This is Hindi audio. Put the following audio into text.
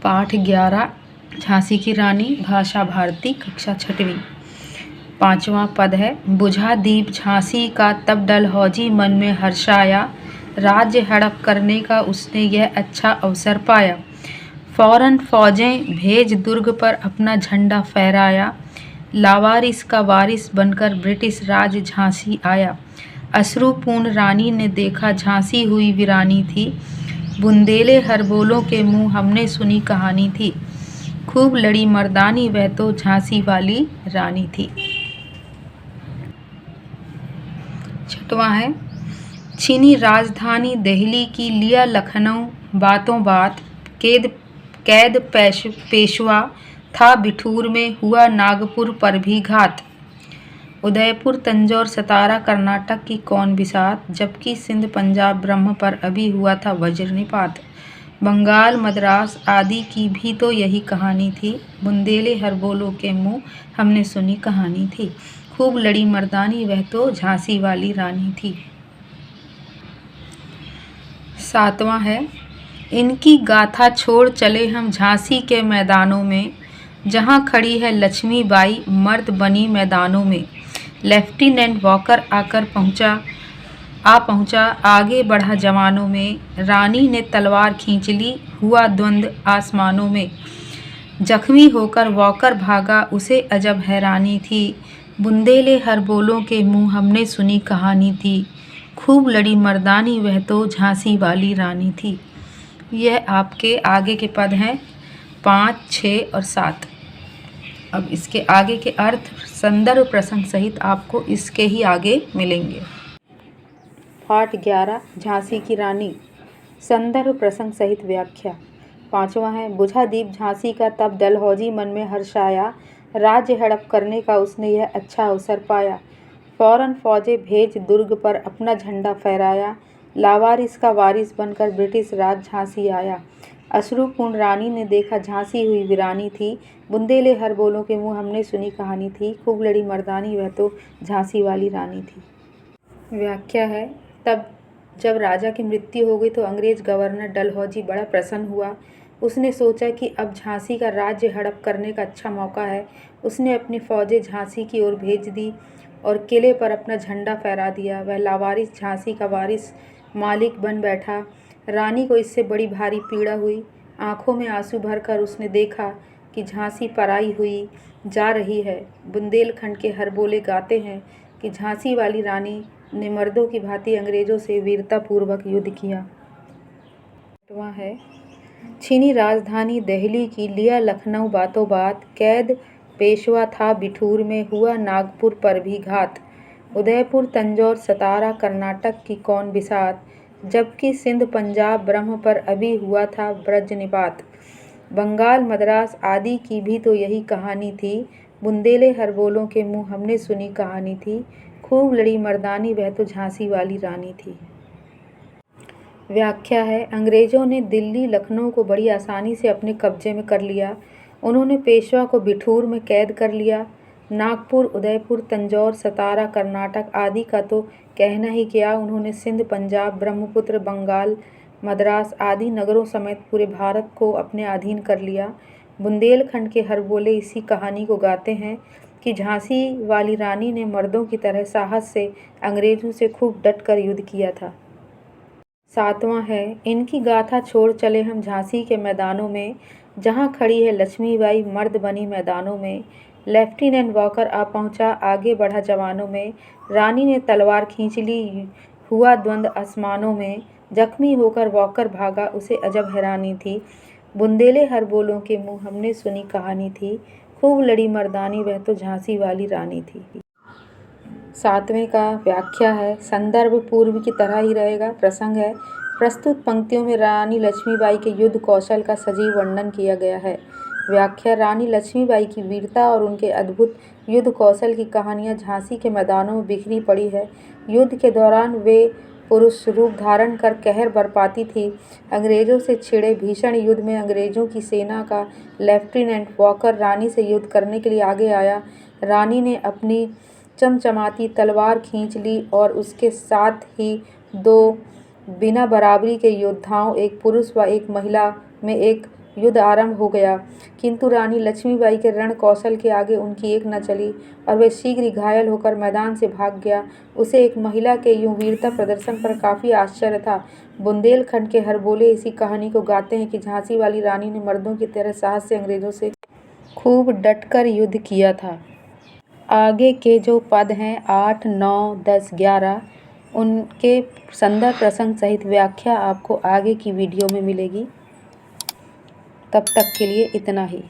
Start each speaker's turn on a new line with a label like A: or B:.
A: पाठ 11 झांसी की रानी भाषा भारती कक्षा 6वीं। 5वां पद है। बुझा दीप झांसी का तब डलहौजी मन में हर्षाया, राज्य हड़प करने का उसने यह अच्छा अवसर पाया। फौरन फौजें भेज दुर्ग पर अपना झंडा फहराया, लावारिस का वारिस बनकर ब्रिटिश राज झांसी आया। अश्रुपूर्ण रानी ने देखा झांसी हुई वीरानी थी, बुंदेले हरबोलों के मुंह हमने सुनी कहानी थी। खूब लड़ी मर्दानी वह तो झांसी वाली रानी थी। 6वां है। छीनी राजधानी दिल्ली की लिया लखनऊ बातों बात, कैद पेशवा था बिठूर में हुआ नागपुर पर भी घात। उदयपुर तंजौर सतारा कर्नाटक की कौन बिसात, जबकि सिंध पंजाब ब्रह्म पर अभी हुआ था वज्रनिपात। बंगाल मद्रास आदि की भी तो यही कहानी थी, बुंदेले हरबोलों के मुंह हमने सुनी कहानी थी। खूब लड़ी मर्दानी वह तो झांसी वाली रानी थी। 7वां है। इनकी गाथा छोड़ चले हम झांसी के मैदानों में, जहां खड़ी है लक्ष्मीबाई मर्द बनी मैदानों में। लेफ्टिनेंट वॉकर आकर पहुंचा आगे बढ़ा जवानों में, रानी ने तलवार खींच ली हुआ द्वंद्व आसमानों में। जख्मी होकर वॉकर भागा उसे अजब हैरानी थी, बुंदेले हरबोलों के मुंह हमने सुनी कहानी थी। खूब लड़ी मर्दानी वह तो झांसी वाली रानी थी। यह आपके आगे के पद हैं 5, 6 और 7। अब इसके आगे के अर्थ संदर्भ प्रसंग सहित आपको इसके ही आगे मिलेंगे। पाठ 11 झांसी की रानी, संदर्भ प्रसंग सहित व्याख्या। 5वां है। बुझा दीप झांसी का तब डलहौजी मन में हर्षाया, राज्य हड़प करने का उसने यह अच्छा अवसर पाया। फौरन फौजें भेज दुर्ग पर अपना झंडा फहराया, लावारिस का वारिस बनकर ब्रिटिश राज झांसी आया। अश्रुपूर्ण रानी ने देखा झांसी हुई वीरानी थी, बुंदेले हरबोलों के मुंह हमने सुनी कहानी थी। खूब लड़ी मर्दानी वह तो झांसी वाली रानी थी। व्याख्या है। तब जब राजा की मृत्यु हो गई तो अंग्रेज गवर्नर डलहौजी बड़ा प्रसन्न हुआ। उसने सोचा कि अब झांसी का राज्य हड़प करने का अच्छा मौका है। उसने अपनी फौजें झांसी की ओर भेज दी और किले पर अपना झंडा फहरा दिया। वह लावारिस झांसी का वारिस मालिक बन बैठा। रानी को इससे बड़ी भारी पीड़ा हुई। आंखों में आंसू भरकर उसने देखा कि झांसी पराई हुई जा रही है। बुंदेलखंड के हरबोले गाते हैं कि झांसी वाली रानी ने मर्दों की भांति अंग्रेजों से वीरतापूर्वक युद्ध किया। 8वां है। छीनी राजधानी दिल्ली की लिया लखनऊ बातों बात, कैद पेशवा था बिठूर में हुआ नागपुर पर भी घात। उदयपुर तंजौर सतारा कर्नाटक की कौन बिसात, जबकि सिंध पंजाब ब्रह्म पर अभी हुआ था वज्रनिपात। बंगाल मद्रास आदि की भी तो यही कहानी थी, बुंदेले हरबोलों के मुंह हमने सुनी कहानी थी। खूब लड़ी मर्दानी वह तो झांसी वाली रानी थी। व्याख्या है। अंग्रेजों ने दिल्ली लखनऊ को बड़ी आसानी से अपने कब्जे में कर लिया। उन्होंने पेशवा को बिठूर में कैद कर लिया। नागपुर उदयपुर तंजौर सतारा कर्नाटक आदि का तो कहना ही क्या, उन्होंने सिंध पंजाब ब्रह्मपुत्र बंगाल मद्रास आदि नगरों समेत पूरे भारत को अपने अधीन कर लिया। बुंदेलखंड के हरबोले इसी कहानी को गाते हैं कि झांसी वाली रानी ने मर्दों की तरह साहस से अंग्रेजों से खूब डटकर युद्ध किया था। 7वां है। इनकी गाथा छोड़ चले हम झांसी के मैदानों में, जहां खड़ी है लक्ष्मीबाई मर्द बनी मैदानों में। लेफ्टिनेंट वॉकर पहुंचा आगे बढ़ा जवानों में, रानी ने तलवार खींच ली हुआ द्वंद्व आसमानों में। जख्मी होकर वॉकर भागा उसे अजब हैरानी थी, बुंदेले हरबोलों के मुंह हमने सुनी कहानी थी। खूब लड़ी मर्दानी वह तो झांसी वाली रानी थी। 7वें का व्याख्या है। संदर्भ पूर्व की तरह ही रहेगा। प्रसंग है। प्रस्तुत पंक्तियों में रानी लक्ष्मीबाई के युद्ध कौशल का सजीव वर्णन किया गया है। व्याख्या। रानी लक्ष्मीबाई की वीरता और उनके अद्भुत युद्ध कौशल की कहानियां झांसी के मैदानों में बिखरी पड़ी है। युद्ध के दौरान वे पुरुष रूप धारण कर कहर बरपाती थी। अंग्रेजों से छिड़े भीषण युद्ध में अंग्रेजों की सेना का लेफ्टिनेंट वॉकर रानी से युद्ध करने के लिए आगे आया। रानी ने अपनी चमचमाती तलवार खींच ली और उसके साथ ही 2 बिना बराबरी के योद्धाओं, एक पुरुष व एक महिला में एक युद्ध आरंभ हो गया, किंतु रानी लक्ष्मीबाई के रण कौशल के आगे उनकी एक न चली और वे शीघ्र ही घायल होकर मैदान से भाग गया। उसे एक महिला के यूं वीरता प्रदर्शन पर काफ़ी आश्चर्य था। बुंदेलखंड के हरबोले इसी कहानी को गाते हैं कि झांसी वाली रानी ने मर्दों की तरह साहस से अंग्रेजों से खूब डटकर युद्ध किया था। आगे के जो पद हैं 8, 9, 10, 11 उनके संदर्भ प्रसंग सहित व्याख्या आपको आगे की वीडियो में मिलेगी। तब तक के लिए इतना ही।